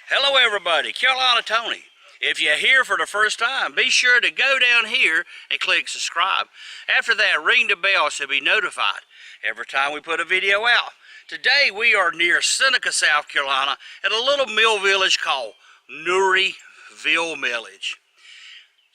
Hello everybody, Carolina Tony. If you're here for the first time, be sure to go down here and click subscribe. After that, ring the bell to be notified every time we put a video out. Today we are near Seneca, South Carolina at a little mill village called Newry Village.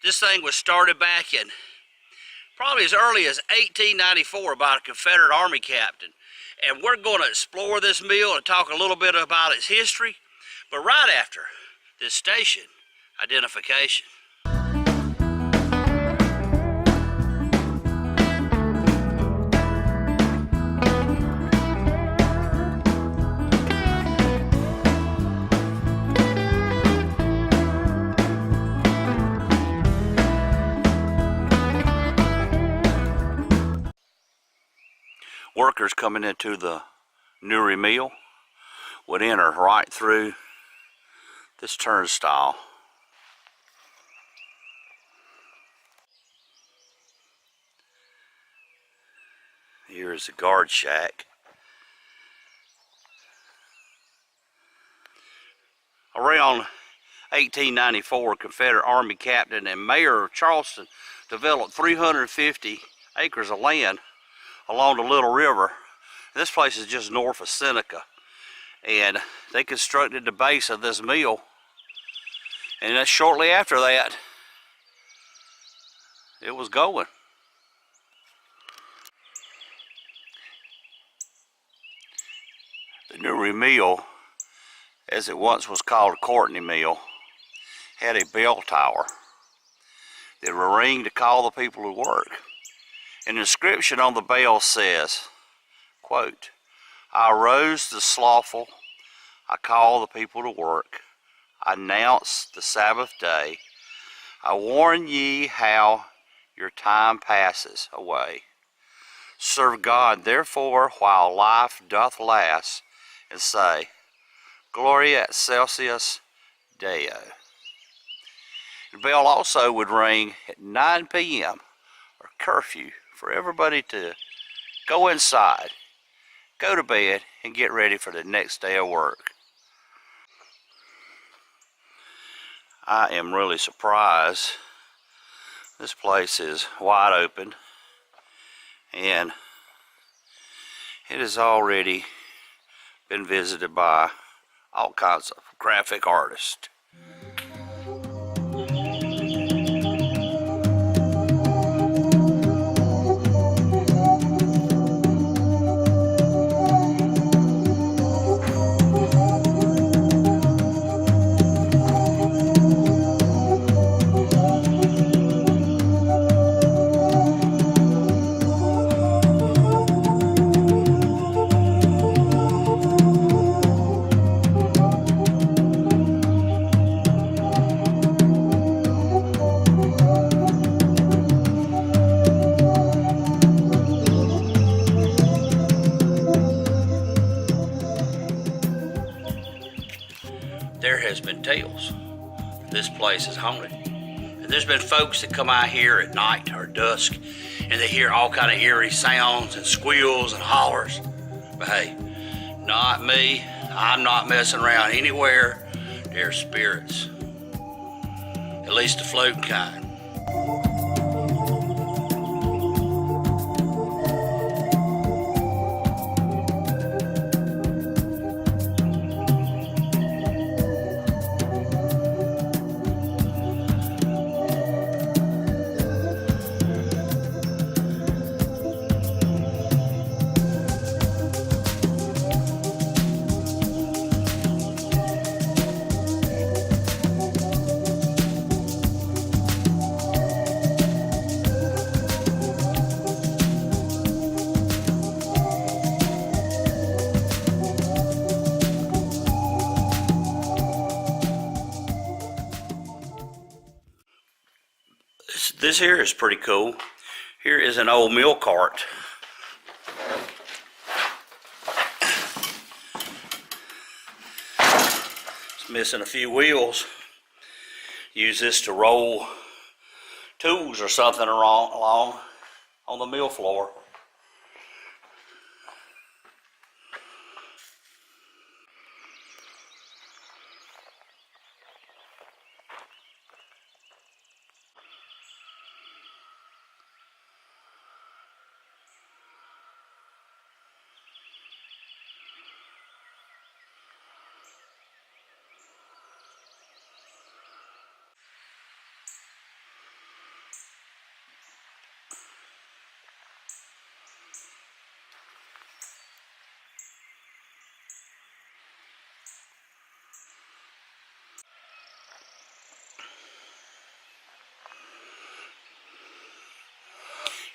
This thing was started back in probably as early as 1894 by a Confederate Army captain. And we're going to explore this mill and talk a little bit about its history, but right after this station identification. Workers coming into the Newry mill would enter right through this turnstile. Here is the guard shack. Around 1894, Confederate Army captain and mayor of Charleston developed 350 acres of land along the Little River. This place is just north of Seneca, and they constructed the base of this mill, and then shortly after that it was going. The Newry mill, as it once was called a Courtney mill, had a bell tower that would ring to call the people to work. An inscription on the bell says, quote, "I arose the slothful, I call the people to work, I announce the Sabbath day, I warn ye how your time passes away. Serve God therefore while life doth last, and say, Gloria excelsis Deo." The bell also would ring at 9 p.m. or curfew for everybody to go inside, go to bed, and get ready for the next day of work. I am really surprised. This place is wide open, and it has already been visited by all kinds of graphic artists. There has been tales this place is haunted, and there's been folks that come out here at night or dusk and they hear all kind of eerie sounds and squeals and hollers. But hey, not me. I'm not messing around anywhere near spirits, at least the floating kind. This here is pretty cool. Here is an old mill cart. It's missing a few wheels. Use this to roll tools or something along on the mill floor.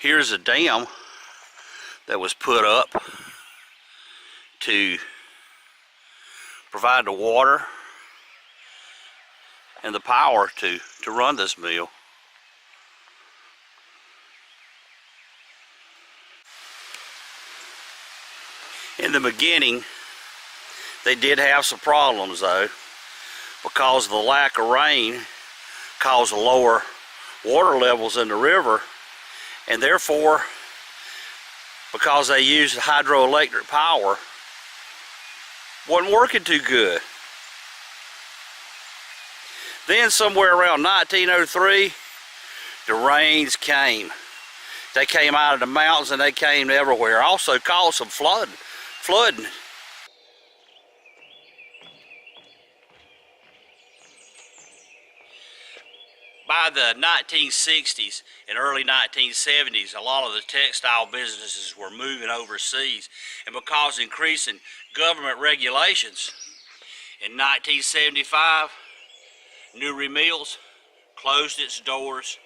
Here's a dam that was put up to provide the water and the power to run this mill. In the beginning, they did have some problems though, because the lack of rain caused lower water levels in the river, and therefore, because they used hydroelectric power, wasn't working too good. Then somewhere around 1903, the rains came. They came out of the mountains and they came everywhere. Also caused some flooding. By the 1960s and early 1970s, a lot of the textile businesses were moving overseas, and because of increasing government regulations, in 1975, Newry Mills closed its doors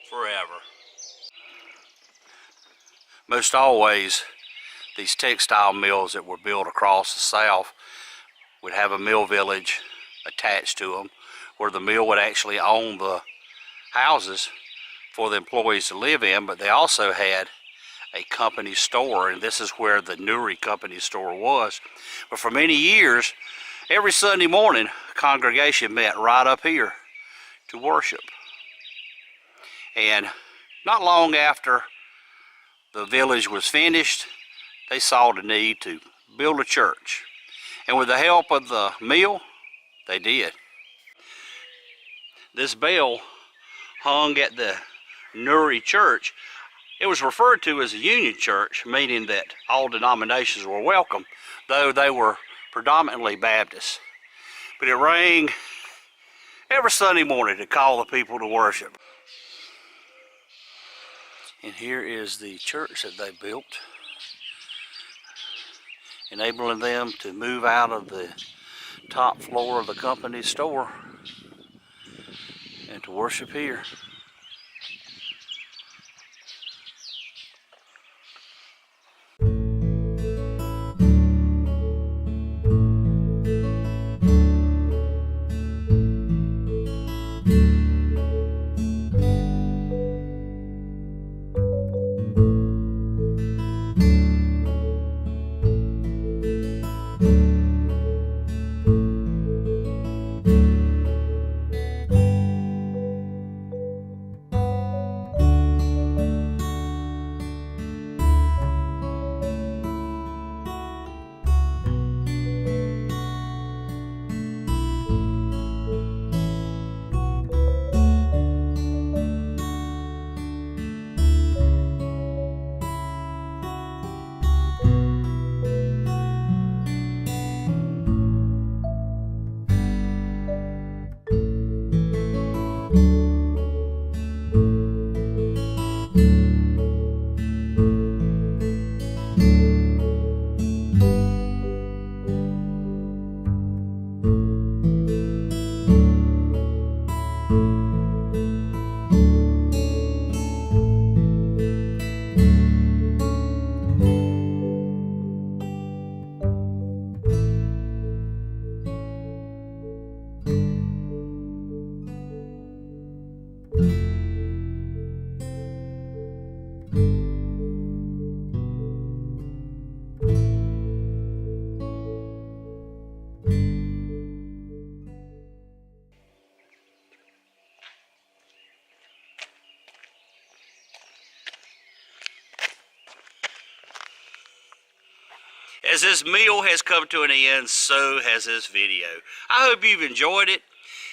forever. Most always, these textile mills that were built across the South would have a mill village attached to them, where the mill would actually own the houses for the employees to live in, but they also had a company store, and this is where the Newry company store was. But for many years, every Sunday morning, a congregation met right up here to worship. And not long after the village was finished, they saw the need to build a church. And with the help of the mill, they did. This bell hung at the Newry church. It was referred to as a union church, meaning that all denominations were welcome, though they were predominantly Baptist. But it rang every Sunday morning to call the people to worship. And here is the church that they built, enabling them to move out of the top floor of the company store and to worship here. As this meal has come to an end, so has this video. I hope you've enjoyed it.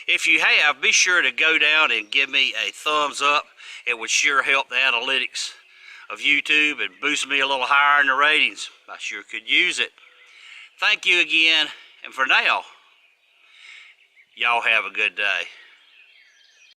If you have, be sure to go down and give me a thumbs up. It would sure help the analytics of YouTube and boost me a little higher in the ratings. I sure could use it. Thank you again, and for now, y'all have a good day.